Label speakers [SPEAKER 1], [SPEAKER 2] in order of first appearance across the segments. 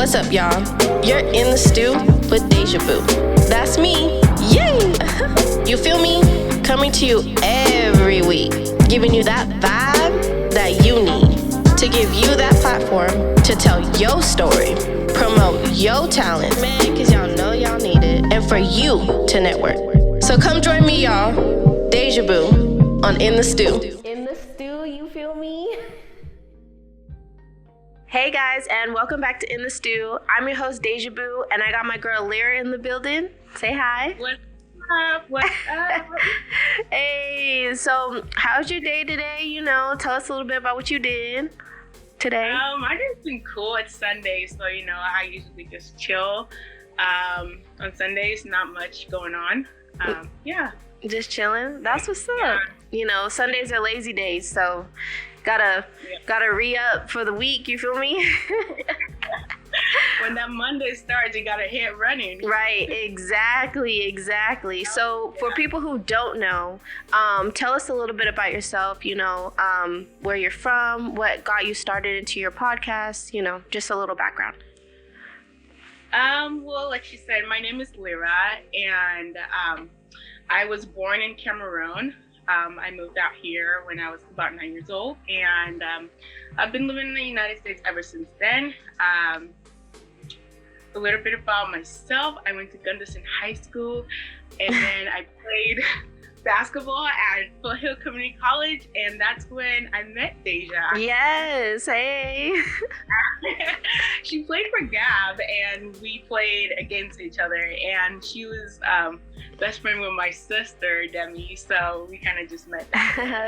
[SPEAKER 1] What's up, y'all? You're in the stew with DejahBoo. That's me. Yay! You feel me? Coming to you every week, giving you that vibe that you need to give you that platform to tell your story, promote your talent, man, because y'all know y'all need it, and for you to network. So come join me, y'all. DejahBoo on In the Stew. In the Stew, you feel me? Hey guys, and welcome back to In the Stew. I'm your host, DejahBoo, and I got my girl Lira in the building. Say hi.
[SPEAKER 2] What's up? What's up?
[SPEAKER 1] Hey, so how's your day today? You know, tell us a little bit about what you did today.
[SPEAKER 2] My day's been cool. It's Sunday, so I usually just chill. On Sundays, not much going on. Yeah.
[SPEAKER 1] Just chilling. That's what's up.
[SPEAKER 2] Yeah.
[SPEAKER 1] You know, Sundays are lazy days, so gotta re-up for the week, you feel me?
[SPEAKER 2] When that Monday starts, you gotta hit running.
[SPEAKER 1] Right, exactly. So for people who don't know, tell us a little bit about yourself, where you're from, what got you started into your podcast, just a little background.
[SPEAKER 2] Well, like she said, my name is Lira, and I was born in Cameroon. I moved out here when I was about 9 years old, and I've been living in the United States ever since then. A little bit about myself: I went to Gunderson High School, and then I played basketball at Foothill Community College, and that's when I met Dejah.
[SPEAKER 1] Yes, hey.
[SPEAKER 2] She played for Gab, and we played against each other, and she was best friend with my sister, Demi, so we kind of just met.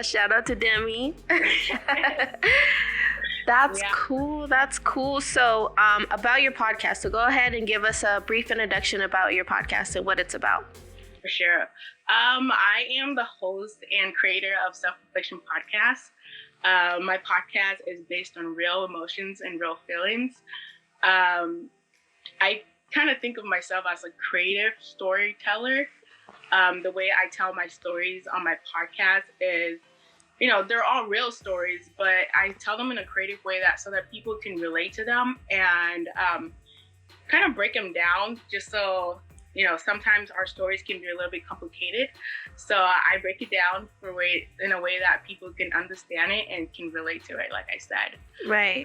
[SPEAKER 1] Shout out to Demi. That's cool. So about your podcast, so go ahead and give us a brief introduction about your podcast and what it's about.
[SPEAKER 2] For sure. I am the host and creator of Self-Reflection Podcast. My podcast is based on real emotions and real feelings. I kind of think of myself as a creative storyteller. The way I tell my stories on my podcast is, they're all real stories, but I tell them in a creative way so that people can relate to them and kind of break them down just so, sometimes our stories can be a little bit complicated. So I break it down in a way that people can understand it and can relate to it, like I said.
[SPEAKER 1] Right.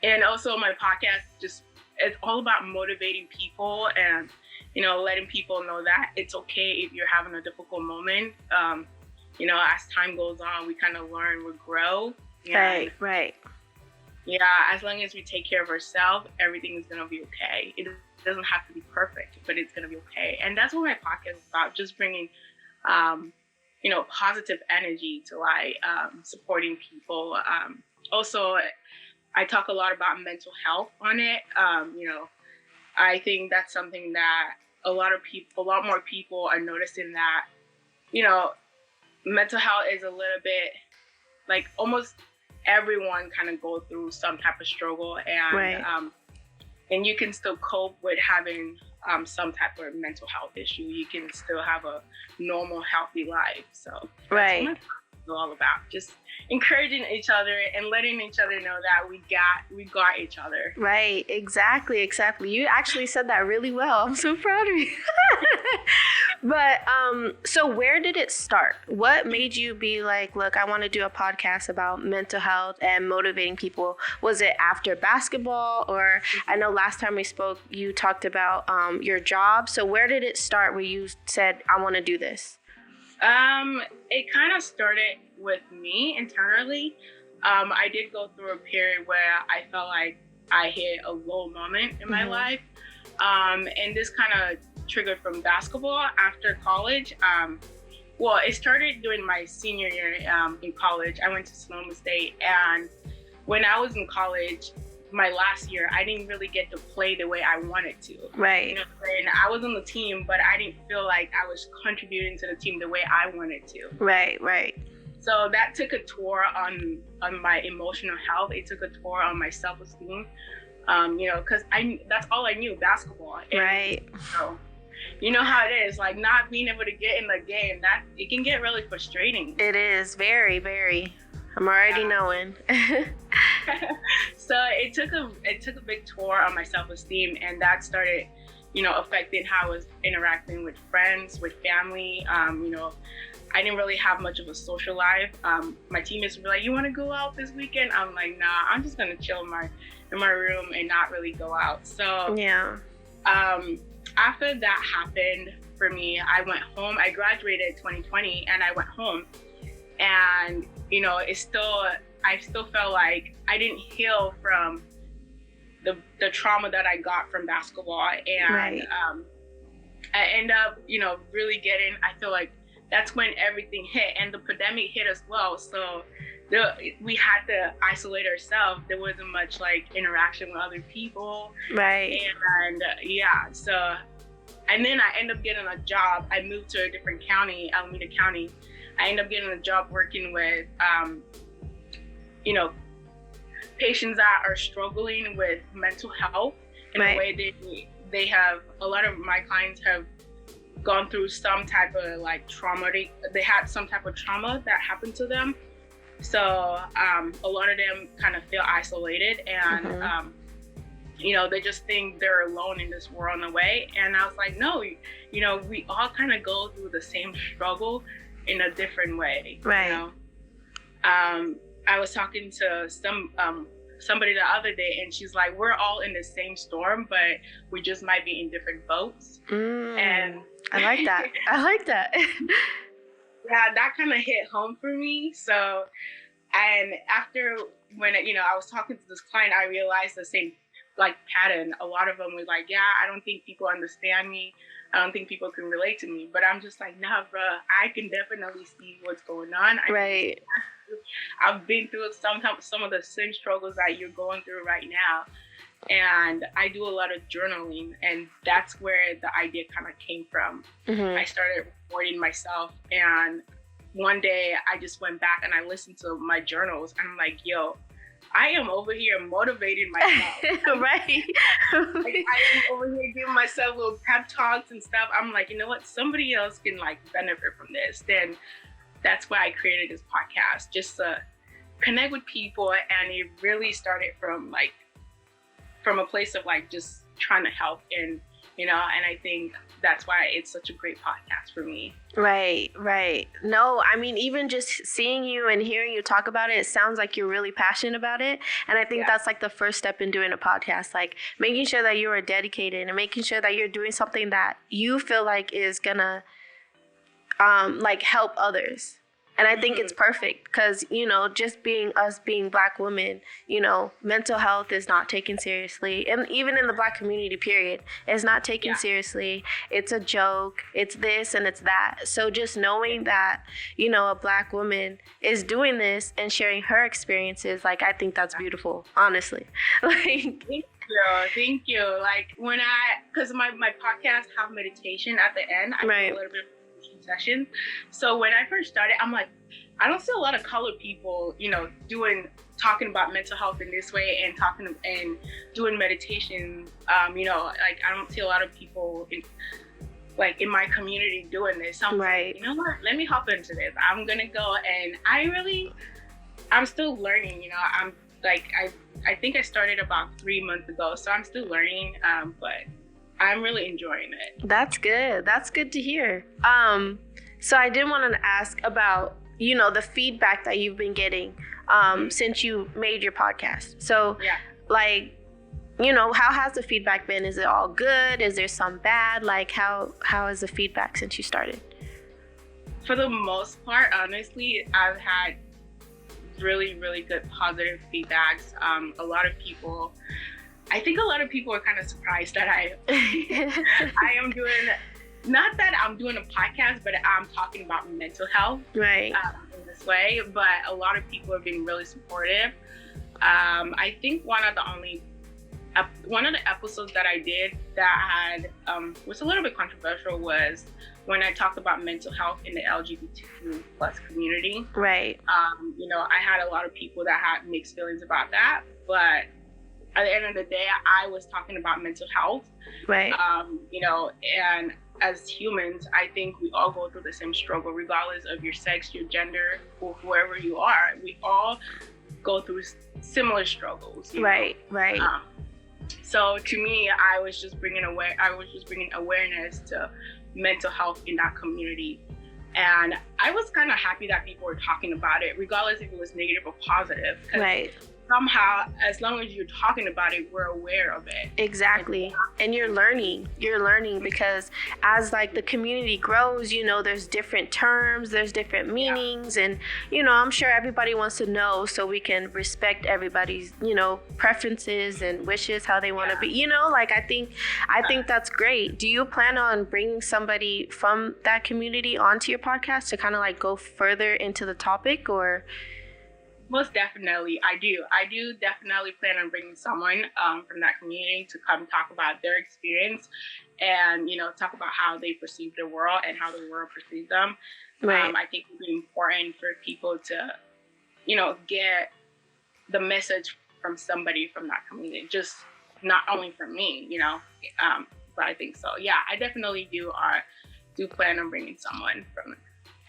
[SPEAKER 2] And also my podcast it's all about motivating people and, letting people know that it's okay if you're having a difficult moment. As time goes on, we kind of learn, we grow.
[SPEAKER 1] Right.
[SPEAKER 2] Yeah, as long as we take care of ourselves, everything is going to be okay. It doesn't have to be perfect, but it's going to be okay. And that's what my podcast is about, just bringing, positive energy to supporting people. Also, I talk a lot about mental health on it. I think that's something that a lot more people are noticing that, mental health is a little bit like almost everyone kind of go through some type of struggle, and
[SPEAKER 1] right.
[SPEAKER 2] And you can still cope with having some type of mental health issue. You can still have a normal, healthy life. So that's
[SPEAKER 1] right.
[SPEAKER 2] what my podcast is all about. Just encouraging each other and letting each other know that we got each other.
[SPEAKER 1] Right, exactly. You actually said that really well. I'm so proud of you. But so where did it start? What made you be like, look, I want to do a podcast about mental health and motivating people? Was it after basketball? Or I know last time we spoke, you talked about your job. So where did it start where you said, I want to do this?
[SPEAKER 2] It kind of started with me internally. I did go through a period where I felt like I hit a low moment in my life. And this kind of triggered from basketball after college. It started during my senior year in college. I went to Sonoma State, and when I was in college, my last year, I didn't really get to play the way I wanted to.
[SPEAKER 1] Right.
[SPEAKER 2] And I was on the team, but I didn't feel like I was contributing to the team the way I wanted to.
[SPEAKER 1] Right.
[SPEAKER 2] So that took a toll on my emotional health. It took a toll on my self-esteem. Because that's all I knew, basketball. And,
[SPEAKER 1] right.
[SPEAKER 2] So, you know how it is, like not being able to get in the game, that it can get really frustrating.
[SPEAKER 1] It is very, very. I'm already knowing.
[SPEAKER 2] So it took a big toll on my self-esteem, and that started, affecting how I was interacting with friends, with family. I didn't really have much of a social life. My teammates would be like, "You want to go out this weekend?" I'm like, "Nah, I'm just gonna chill in my room and not really go out." So
[SPEAKER 1] yeah.
[SPEAKER 2] After that happened for me, I went home. I graduated 2020, and I went home, and I still felt like I didn't heal from the trauma that I got from basketball, and
[SPEAKER 1] right.
[SPEAKER 2] I end up, really I feel like that's when everything hit, and the pandemic hit as well. So we had to isolate ourselves. There wasn't much like interaction with other people.
[SPEAKER 1] Right.
[SPEAKER 2] And and then I ended up getting a job. I moved to a different county, Alameda County. I ended up getting a job working with, patients that are struggling with mental health in
[SPEAKER 1] right.
[SPEAKER 2] a way they have, a lot of my clients have gone through some type of like trauma. They had some type of trauma that happened to them. So a lot of them kind of feel isolated, and they just think they're alone in this world in a way. And I was like, no, we all kind of go through the same struggle in a different way.
[SPEAKER 1] Right.
[SPEAKER 2] I was talking to somebody the other day, and she's like, we're all in the same storm, but we just might be in different boats. And
[SPEAKER 1] I like that. I like that.
[SPEAKER 2] Yeah, that kind of hit home for me. So, and after when, I was talking to this client, I realized the same like pattern. A lot of them were like, yeah, I don't think people understand me. I don't think people can relate to me. But I'm just like, nah, bro, I can definitely see what's going on.
[SPEAKER 1] Right.
[SPEAKER 2] I've been through some of the same struggles that you're going through right now. And I do a lot of journaling, and that's where the idea kind of came from. I started recording myself, and one day I just went back and I listened to my journals, and I'm like, yo, I am over here motivating myself.
[SPEAKER 1] Right.
[SPEAKER 2] Like, I am over here giving myself little pep talks and stuff. I'm like, you know what? Somebody else can like benefit from this. Then that's why I created this podcast, just to connect with people. And it really started from a place of like just trying to help, and and I think that's why it's such a great podcast for me.
[SPEAKER 1] Right. No, I mean, even just seeing you and hearing you talk about it, it sounds like you're really passionate about it. And I think that's like the first step in doing a podcast, like making sure that you are dedicated and making sure that you're doing something that you feel like is gonna like help others. And I think it's perfect because, just being Black women, mental health is not taken seriously. And even in the Black community, period, it's not taken seriously. It's a joke. It's this and it's that. So just knowing that, a Black woman is doing this and sharing her experiences, like, I think that's beautiful, honestly. Like,
[SPEAKER 2] Thank you. Like because my podcast have meditation at the end. I do a little bit of session. So when I first started, I'm like, I don't see a lot of colored people, talking about mental health in this way and talking and doing meditation. Like I don't see a lot of people in my community doing this. So I'm like, you know what? Let me hop into this. I'm gonna go, and I'm still learning. I'm like I think I started about 3 months ago, so I'm still learning. But I'm really enjoying it.
[SPEAKER 1] That's good. That's good to hear. So I did want to ask about, the feedback that you've been getting since you made your podcast. So, how has the feedback been? Is it all good? Is there some bad? Like, how is the feedback since you started?
[SPEAKER 2] For the most part, honestly, I've had really, really good positive feedbacks. I think a lot of people are kind of surprised that I am doing, not that I'm doing a podcast, but I'm talking about mental health in this way. But a lot of people are being really supportive. I think one of the episodes that I did that was a little bit controversial was when I talked about mental health in the LGBTQ plus community.
[SPEAKER 1] Right.
[SPEAKER 2] I had a lot of people that had mixed feelings about that, but at the end of the day, I was talking about mental health. Right. And as humans, I think we all go through the same struggle, regardless of your sex, your gender, or whoever you are. We all go through similar struggles.
[SPEAKER 1] Right.
[SPEAKER 2] So to me, I was just bringing awareness to mental health in that community. And I was kind of happy that people were talking about it, regardless if it was negative or positive.
[SPEAKER 1] Right.
[SPEAKER 2] Somehow, as long as you're talking about it, we're aware of it.
[SPEAKER 1] Exactly. And you're learning because as like the community grows, there's different terms, there's different meanings, and I'm sure everybody wants to know, so we can respect everybody's preferences and wishes, how they want to be. I think that's great. Do you plan on bringing somebody from that community onto your podcast to kind of like go further into the topic, or?
[SPEAKER 2] Most definitely, I do. I do definitely plan on bringing someone from that community to come talk about their experience and, talk about how they perceive the world and how the world perceives them.
[SPEAKER 1] Right.
[SPEAKER 2] I think it's important for people to, get the message from somebody from that community, just not only from me, but I think so. Yeah, I definitely do plan on bringing someone from it.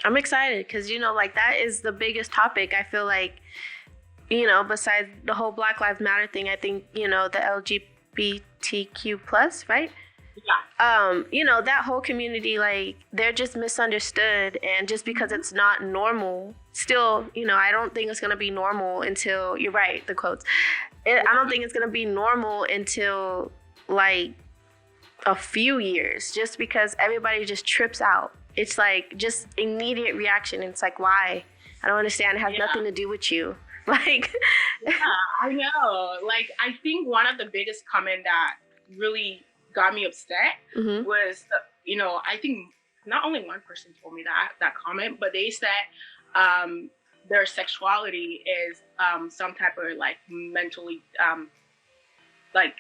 [SPEAKER 1] I'm excited because, that is the biggest topic. I feel like, besides the whole Black Lives Matter thing, I think, the LGBTQ plus, right?
[SPEAKER 2] Yeah.
[SPEAKER 1] That whole community, like, they're just misunderstood. And just because it's not normal, still, I don't think it's going to be normal until, you're right, the quotes. I don't think it's going to be normal until, like, a few years, just because everybody just trips out. It's like just immediate reaction. It's like, why? I don't understand. It has nothing to do with you. Like,
[SPEAKER 2] yeah, I know. Like, I think one of the biggest comment that really got me upset was, I think not only one person told me that comment, but they said their sexuality is some type of like mentally, like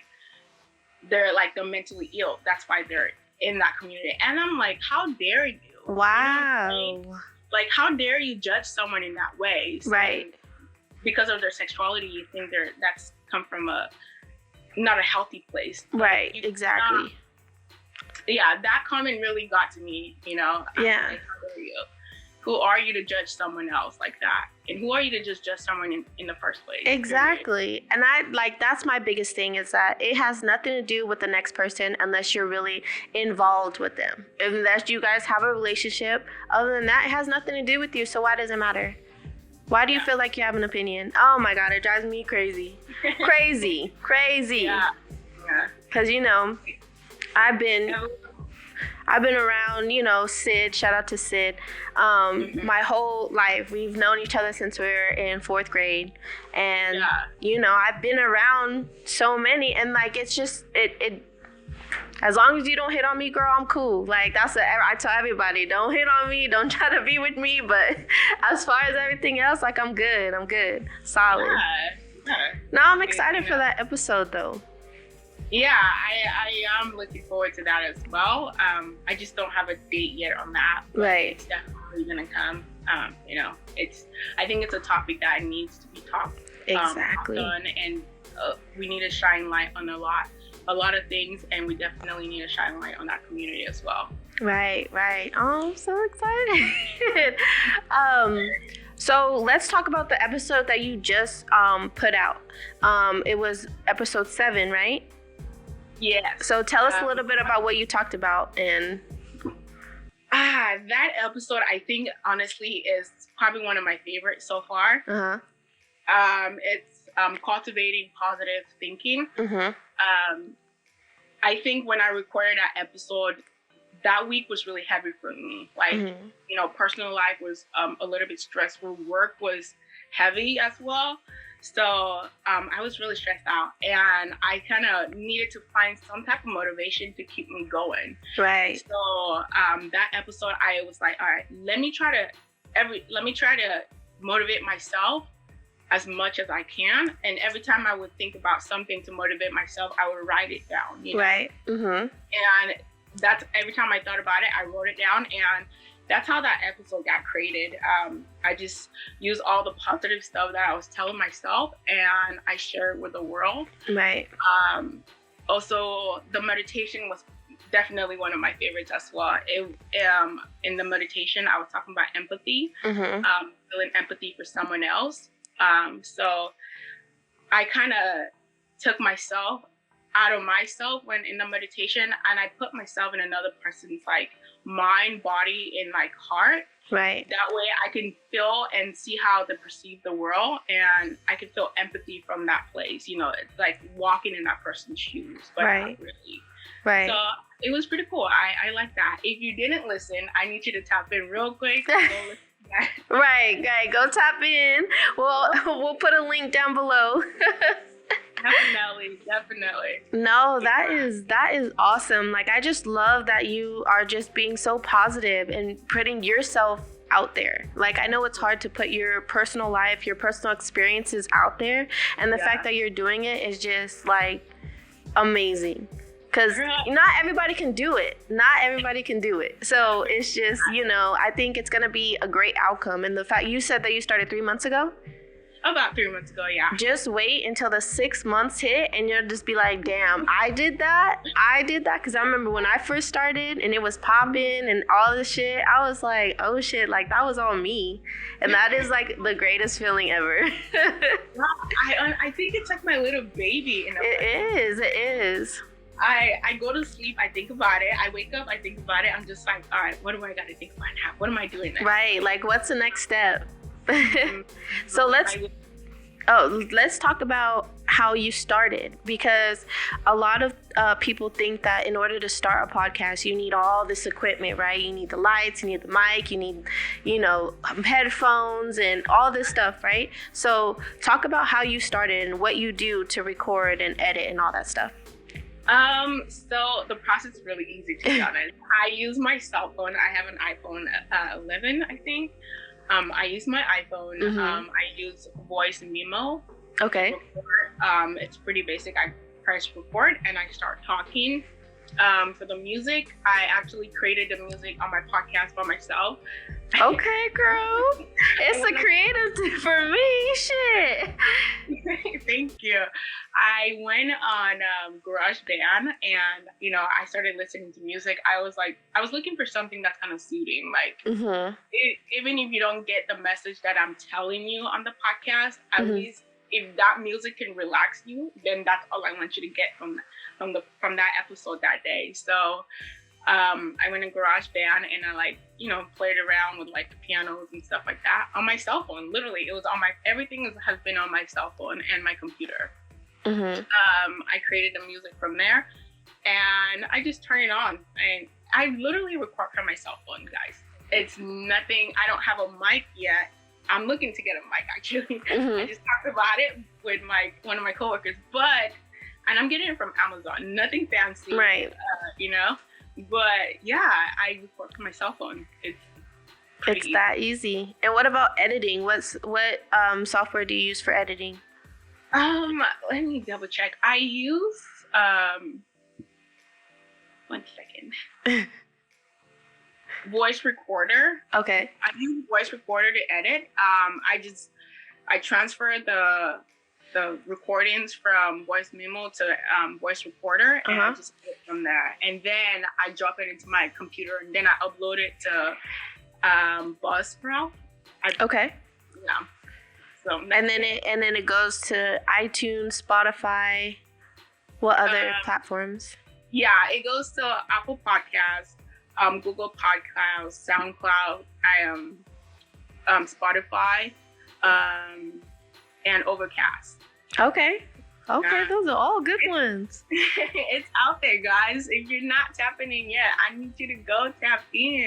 [SPEAKER 2] they're like the mentally ill. That's why they're in that community. And I'm like, how dare you?
[SPEAKER 1] Wow.
[SPEAKER 2] Like, how dare you judge someone in that way? So,
[SPEAKER 1] right.
[SPEAKER 2] Because of their sexuality, you think that's come from not a healthy place.
[SPEAKER 1] Right, exactly.
[SPEAKER 2] That comment really got to me, Yeah. Like, how dare you? Who are you to judge someone else like that? And who are you to just judge someone in the first place?
[SPEAKER 1] Exactly. And that's my biggest thing, is that it has nothing to do with the next person unless you're really involved with them. Unless you guys have a relationship. Other than that, it has nothing to do with you. So why does it matter? Why do you feel like you have an opinion? Oh my God, it drives me crazy. Crazy. Yeah. Because, I've been around, Sid, shout out to Sid, my whole life. We've known each other since we were in 4th grade. And, I've been around so many, and like, it's just, it as long as you don't hit on me, girl, I'm cool. Like, I tell everybody, don't hit on me, don't try to be with me. But as far as everything else, like, I'm good. Solid. Yeah. Now I'm excited for that episode though.
[SPEAKER 2] Yeah, I am looking forward to that as well. I just don't have a date yet on that.
[SPEAKER 1] Right.
[SPEAKER 2] It's definitely gonna come. I think it's a topic that needs to be talked on, and we need to shine light on a lot of things, and we definitely need to shine light on that community as well.
[SPEAKER 1] Right. Oh, I'm so excited. So let's talk about the episode that you just put out. It was episode 7, right?
[SPEAKER 2] Yes.
[SPEAKER 1] So tell us a little bit about what you talked about. And
[SPEAKER 2] that episode, I think, honestly, is probably one of my favorites so far. It's cultivating positive thinking. I think when I recorded that episode, that week was really heavy for me. Like, personal life was a little bit stressful. Work was heavy as well. So I was really stressed out, and I kind of needed to find some type of motivation to keep me going.
[SPEAKER 1] Right.
[SPEAKER 2] So that episode, I was like, all right, let me try to motivate myself as much as I can. And every time I would think about something to motivate myself, I would write it down.
[SPEAKER 1] Right.
[SPEAKER 2] And that's every time I thought about it, I wrote it down, and that's how that episode got created. I just used all the positive stuff that I was telling myself, and I shared with the world.
[SPEAKER 1] Right.
[SPEAKER 2] Also, the meditation was definitely one of my favorites as well. In the meditation, I was talking about empathy, feeling empathy for someone else. So I kind of took myself out of myself when in the meditation, and I put myself in another person's like mind, body, and like heart.
[SPEAKER 1] Right.
[SPEAKER 2] That way I can feel and see how they perceive the world, and I can feel empathy from that place. You know, it's like walking in that person's shoes, but not really.
[SPEAKER 1] Right.
[SPEAKER 2] So it was pretty cool. I like that. If you didn't listen, I need you to tap in real quick. Go listen to that.
[SPEAKER 1] Right. Go tap in. We'll put a link down below.
[SPEAKER 2] Definitely.
[SPEAKER 1] No, that is awesome. Like, I just love that you are just being so positive and putting yourself out there. Like, I know it's hard to put your personal life, your personal experiences out there, and the fact that you're doing it is just like amazing. Because not everybody can do it. So it's just, you know, I think it's going to be a great outcome. And the fact you said that you started 3 months ago?
[SPEAKER 2] About 3 months ago, yeah.
[SPEAKER 1] Just wait until the 6 months hit and you'll just be like, damn, I did that. Because I remember when I first started and it was popping and all this shit, I was like, oh shit, like that was all me. And that is like the greatest feeling ever.
[SPEAKER 2] I think it's like my little baby in a way.
[SPEAKER 1] It is.
[SPEAKER 2] I go to sleep, I think about it. I wake up, I think about it. I'm just like, all right, what do I got to think about now? What am I doing next?
[SPEAKER 1] Right, like what's the next step? So let's talk about how you started, because a lot of people think that in order to start a podcast, you need all this equipment, right? You need the lights, you need the mic, you need, you know, headphones and all this stuff, right? So talk about how you started and what you do to record and edit and all that stuff.
[SPEAKER 2] So the process is really easy, to be honest. I use my cell phone. I have an iPhone 11, I think. I use my iPhone. I use voice memo.
[SPEAKER 1] Okay.
[SPEAKER 2] It's pretty basic. I press record and I start talking. For the music, I actually created the music on my podcast by myself.
[SPEAKER 1] Okay, girl. It's a creative for me. Shit.
[SPEAKER 2] Thank you. I went on GarageBand and, you know, I started listening to music. I was looking for something that's kind of soothing. Like, even if you don't get the message that I'm telling you on the podcast, at least if that music can relax you, then that's all I want you to get from that episode that day. So I went in GarageBand and I played around with like the pianos and stuff like that on my cell phone. Literally, it was on everything has been on my cell phone and my computer. I created the music from there and I just turn it on and I literally record from my cell phone, guys. It's nothing. I don't have a mic yet. I'm looking to get a mic actually. I just talked about it with one of my coworkers, and I'm getting it from Amazon. Nothing fancy,
[SPEAKER 1] right?
[SPEAKER 2] You know, but yeah, I record from my cell phone. It's easy.
[SPEAKER 1] That easy. And what about editing? What software do you use for editing?
[SPEAKER 2] Let me double check. I use 1 second. Voice recorder.
[SPEAKER 1] Okay.
[SPEAKER 2] I use voice recorder to edit. I transfer the recordings from voice memo to voice recorder, and I just edit from there. And then I drop it into my computer, and then I upload it to Buzzsprout.
[SPEAKER 1] Okay.
[SPEAKER 2] Yeah. So
[SPEAKER 1] and then it goes to iTunes, Spotify. What other platforms?
[SPEAKER 2] Yeah, it goes to Apple Podcasts, Google Podcasts, SoundCloud, Spotify, and Overcast.
[SPEAKER 1] Okay, those are all good ones.
[SPEAKER 2] It's out there, guys. If you're not tapping in yet, I need you to go tap in.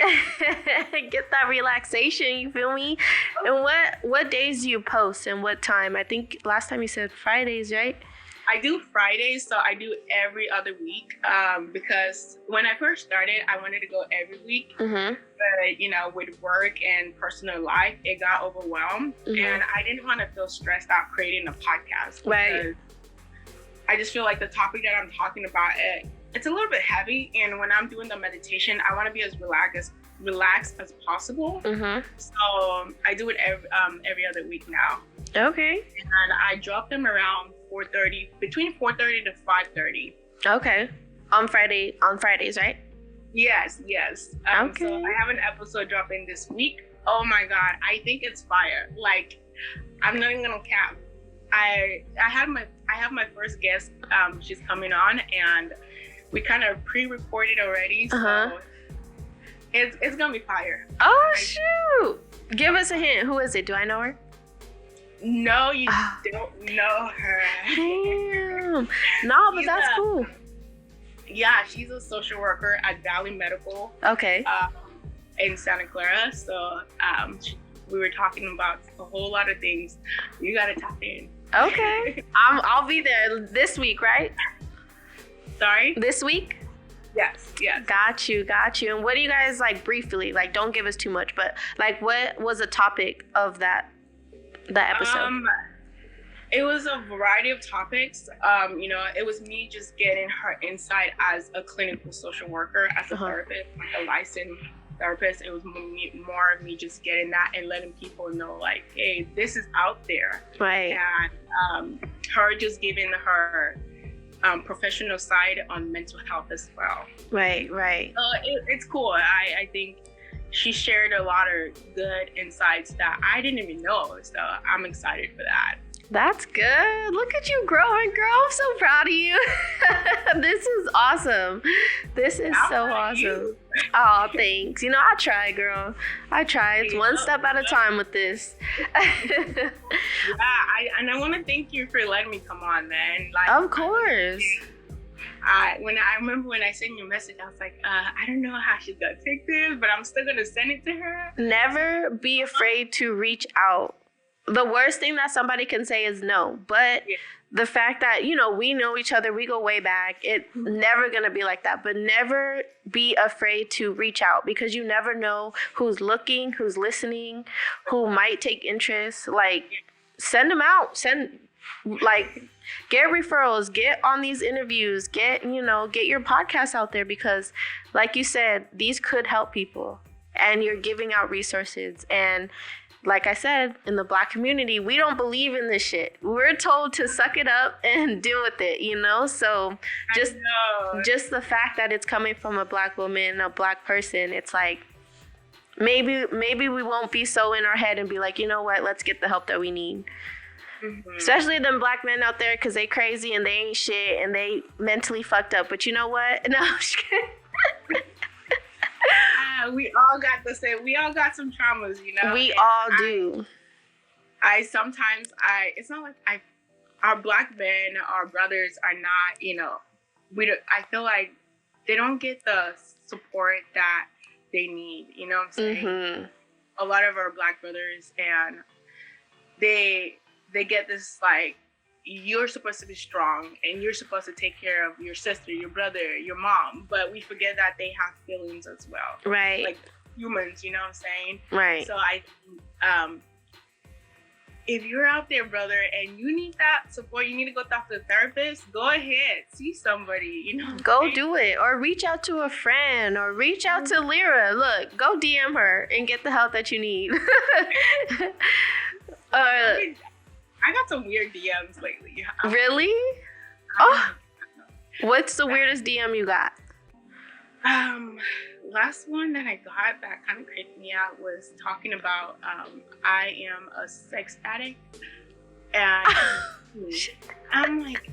[SPEAKER 1] Get that relaxation, you feel me? And what days do you post and what time? I think last time you said Fridays, right?
[SPEAKER 2] I do Fridays, so I do every other week because when I first started, I wanted to go every week. But, you know, with work and personal life, it got overwhelmed. And I didn't want to feel stressed out creating a podcast.
[SPEAKER 1] Right.
[SPEAKER 2] I just feel like the topic that I'm talking about, it's a little bit heavy. And when I'm doing the meditation, I want to be as relaxed as possible. So I do it every other week now.
[SPEAKER 1] Okay.
[SPEAKER 2] And I drop them around 4:30, between 4:30 to 5:30.
[SPEAKER 1] Okay. On Fridays, right?
[SPEAKER 2] Yes.
[SPEAKER 1] Okay.
[SPEAKER 2] So I have an episode dropping this week. Oh my God, I think it's fire. Like, I'm not even gonna cap. I have my first guest. She's coming on, and we kind of pre-recorded already, so it's gonna be fire.
[SPEAKER 1] Oh shoot! Give us a hint. Who is it? Do I know her?
[SPEAKER 2] No, you don't know her.
[SPEAKER 1] Damn. No, but that's cool.
[SPEAKER 2] Yeah, she's a social worker at Valley Medical.
[SPEAKER 1] Okay.
[SPEAKER 2] In Santa Clara. So we were talking about a whole lot of things. You gotta tap in.
[SPEAKER 1] Okay. I'll be there this week, right?
[SPEAKER 2] Sorry?
[SPEAKER 1] This week?
[SPEAKER 2] Yes.
[SPEAKER 1] Got you. And what do you guys like briefly? Like, don't give us too much, but like, what was the topic of that episode?
[SPEAKER 2] It was a variety of topics. It was me just getting her insight as a clinical social worker, as a therapist, like a licensed therapist. It was more of me just getting that and letting people know, like, hey, this is out there.
[SPEAKER 1] Right.
[SPEAKER 2] And her just giving her professional side on mental health as well.
[SPEAKER 1] Right.
[SPEAKER 2] It's cool. I think she shared a lot of good insights that I didn't even know. So I'm excited for that.
[SPEAKER 1] That's good. Look at you growing, girl. I'm so proud of you. This is awesome. This is so awesome. Oh, thanks. I try, girl. I try. It's one step at a time with this.
[SPEAKER 2] Yeah, I want to thank you for letting me come on, man. Like,
[SPEAKER 1] of course.
[SPEAKER 2] I remember when I sent you a message, I was like, I don't know how she's gonna take this, but I'm still gonna send it to her.
[SPEAKER 1] Never be afraid to reach out. The worst thing that somebody can say is no, but the fact that, we know each other, we go way back, it's never going to be like that, but never be afraid to reach out, because you never know who's looking, who's listening, who might take interest. Like, send them out, get referrals, get on these interviews, get your podcast out there, because like you said, these could help people, and you're giving out resources. And like I said, in the Black community, we don't believe in this shit. We're told to suck it up and deal with it, So just the fact that it's coming from a Black woman, a Black person, it's like, maybe we won't be so in our head and be like, you know what, let's get the help that we need. Mm-hmm. Especially them Black men out there, because they crazy and they ain't shit and they mentally fucked up. But you know what? No, I'm just kidding.
[SPEAKER 2] We all got the same. We all got some traumas,
[SPEAKER 1] We all do.
[SPEAKER 2] It's not like our Black men, our brothers are not, I feel like they don't get the support that they need. You know what I'm saying? Mm-hmm. A lot of our Black brothers, and they get this, like, you're supposed to be strong and you're supposed to take care of your sister, your brother, your mom, but we forget that they have feelings as well.
[SPEAKER 1] Right.
[SPEAKER 2] Like humans, you know what I'm saying?
[SPEAKER 1] Right.
[SPEAKER 2] So if you're out there, brother, and you need that support, you need to go talk to a therapist, go ahead, see somebody,
[SPEAKER 1] Go do it, or reach out to a friend, or reach out to Lira. Look, go DM her and get the help that you need.
[SPEAKER 2] I got some weird DMs lately.
[SPEAKER 1] Really? Oh, what's the weirdest DM you got?
[SPEAKER 2] Last one that I got that kind of creeped me out was talking about I am a sex addict, and I'm like,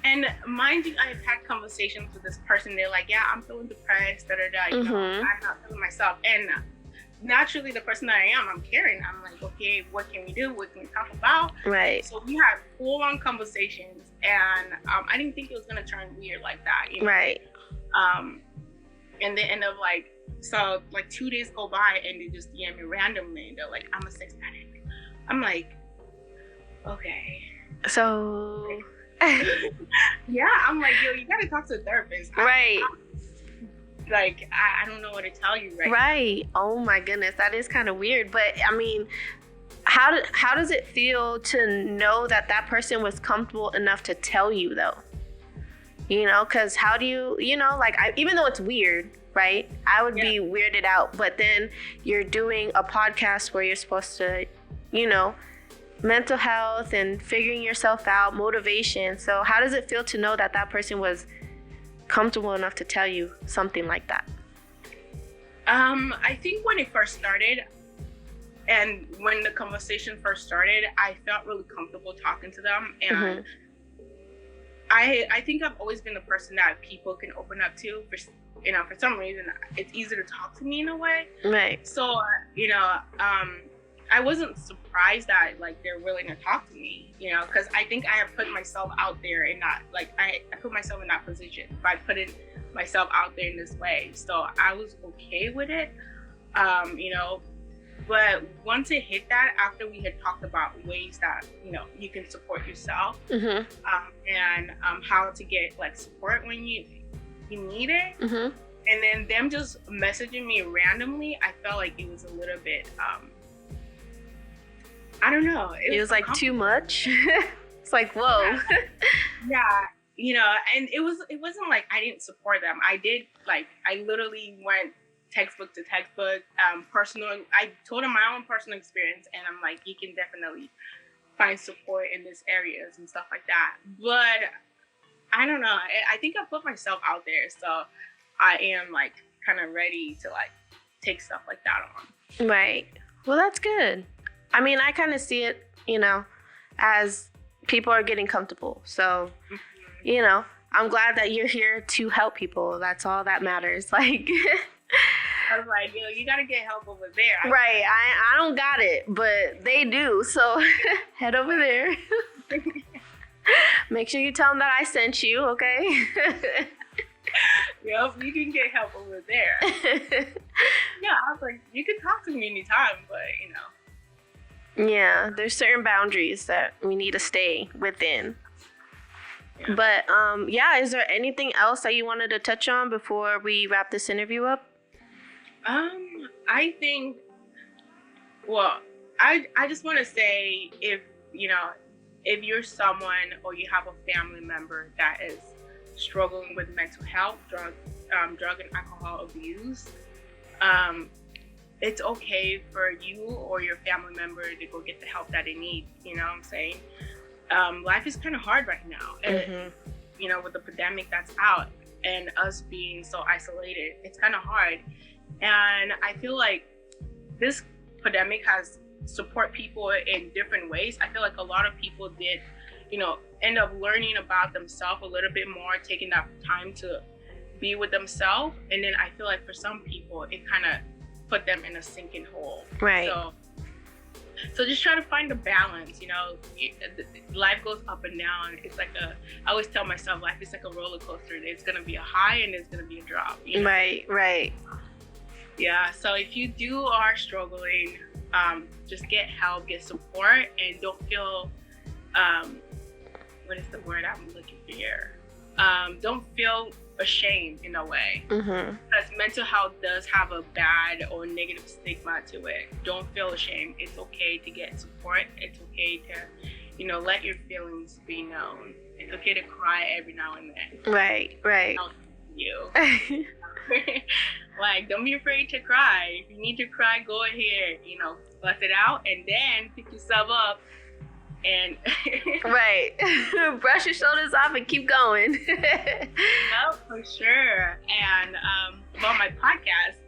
[SPEAKER 2] and mind you, I've had conversations with this person. They're like, yeah, I'm feeling depressed, I'm not feeling myself, and naturally, the person that I am, I'm caring. I'm like, okay, what can we do? What can we talk about?
[SPEAKER 1] Right.
[SPEAKER 2] So we had full-on conversations, and I didn't think it was gonna turn weird like that.
[SPEAKER 1] Right.
[SPEAKER 2] And they end up like 2 days go by, and they just DM me randomly. They're like, I'm a sex addict. I'm like, okay.
[SPEAKER 1] So.
[SPEAKER 2] Yeah, I'm like, yo, you gotta talk to a therapist.
[SPEAKER 1] Right.
[SPEAKER 2] I don't know what to tell you right now.
[SPEAKER 1] Right. Oh my goodness, that is kind of weird. But I mean, how does it feel to know that person was comfortable enough to tell you, though? Because how do you, even though it's weird, right? I would be weirded out. But then you're doing a podcast where you're supposed to, mental health and figuring yourself out, motivation. So how does it feel to know that person was comfortable enough to tell you something like that?
[SPEAKER 2] I think when it first started, And when the conversation first started, I felt really comfortable talking to them. And I think I've always been the person that people can open up to. For some reason, it's easy to talk to me in a way.
[SPEAKER 3] Right.
[SPEAKER 2] So, I wasn't surprised that like they're willing to talk to me, because I think I have put myself out there and not like I put myself in that position by putting myself out there in this way. So I was okay with it, But once it hit that, after we had talked about ways that you can support yourself, and how to get like support when you need it, and then them just messaging me randomly, I felt like it was a little bit, I don't know.
[SPEAKER 3] It was like too much. It's like, whoa.
[SPEAKER 2] Yeah, and it wasn't like I didn't support them. I did, like, I literally went textbook to textbook, personal. I told them my own personal experience, and I'm like, you can definitely find support in these areas and stuff like that. But I don't know. I think I put myself out there, so I am like kind of ready to like take stuff like that on.
[SPEAKER 3] Right. Well, that's good. I mean, I kind of see it, as people are getting comfortable. So, I'm glad that you're here to help people. That's all that matters. Like,
[SPEAKER 2] I was like, you got to get help over there.
[SPEAKER 3] Right. I don't got it, but they do. So head over there. Make sure you tell them that I sent you, okay?
[SPEAKER 2] Yep, you can get help over there. Yeah, I was like, you can talk to me anytime, but,
[SPEAKER 3] Yeah, there's certain boundaries that we need to stay within. Yeah. But, is there anything else that you wanted to touch on before we wrap this interview up?
[SPEAKER 2] I think, I just want to say if you're someone or you have a family member that is struggling with mental health, drug and alcohol abuse, it's okay for you or your family member to go get the help that they need. You know what I'm saying? Life is kind of hard right now. And, with the pandemic that's out and us being so isolated, it's kind of hard. And I feel like this pandemic has support people in different ways. I feel like a lot of people did, end up learning about themselves a little bit more, taking that time to be with themselves. And then I feel like for some people, it kind of put them in a sinking hole.
[SPEAKER 3] Right.
[SPEAKER 2] So just try to find a balance, life goes up and down. It's like I always tell myself, life is like a roller coaster. There's going to be a high and there's going to be a drop.
[SPEAKER 3] Right.
[SPEAKER 2] Yeah, so if you are struggling, just get help, get support, and don't feel, what is the word I'm looking for here? Don't feel ashamed in a way. Because mental health does have a bad or negative stigma to it. Don't feel ashamed. It's okay to get support. It's okay to, let your feelings be known. It's okay to cry every now and then.
[SPEAKER 3] Right.
[SPEAKER 2] You. Like, don't be afraid to cry. If you need to cry, go ahead, bust it out, and then pick yourself up and
[SPEAKER 3] right. Brush your shoulders off and keep going.
[SPEAKER 2] No, for sure. And about my podcast,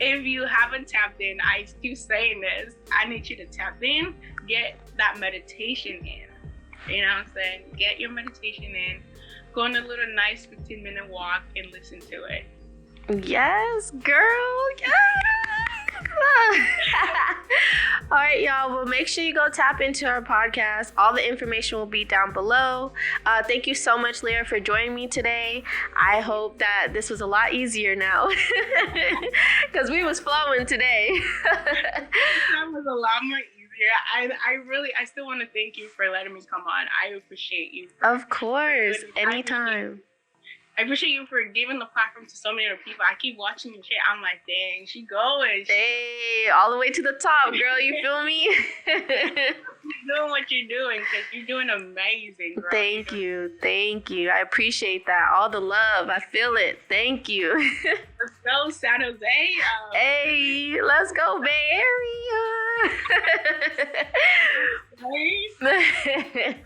[SPEAKER 2] if you haven't tapped in, I keep saying this, I need you to tap in, get that meditation in. You know what I'm saying? Get your meditation in, go on a little nice 15-minute walk and listen to it.
[SPEAKER 3] Yes, girl. Yes. All right, y'all. Well, make sure you go tap into our podcast. All the information will be down below. Thank you so much, Lira, for joining me today. I hope that this was a lot easier now because we was flowing today.
[SPEAKER 2] That was a lot more easier. I still want to thank you for letting me come on. I appreciate you.
[SPEAKER 3] Of course. Anytime.
[SPEAKER 2] I appreciate you for giving the platform to so many other people. I keep watching your shit. I'm like, dang, she going.
[SPEAKER 3] Hey, all the way to the top, girl. You feel me?
[SPEAKER 2] Keep doing what you're doing because you're doing amazing, girl.
[SPEAKER 3] Thank you. I appreciate that. All the love. I feel it. Thank you.
[SPEAKER 2] Let's go, San Jose.
[SPEAKER 3] Hey, let's go, Bay Area.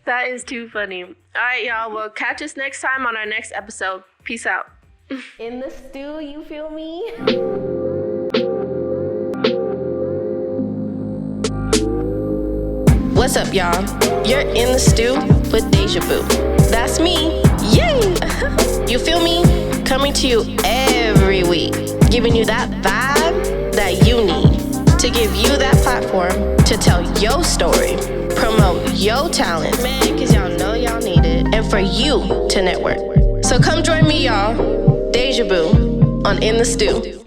[SPEAKER 3] That is too funny. All right, y'all. Well, catch us next time on our next episode. Peace out. In the stew, you feel me?
[SPEAKER 1] What's up, y'all? You're in the stew with DejahBoo. That's me. Yay! You feel me? Coming to you every week, giving you that vibe that you need to give you that platform to tell your story, promote your talent, man, because y'all know y'all need it, and for you to network. So come join me, y'all. DejahBoo on In the Stew.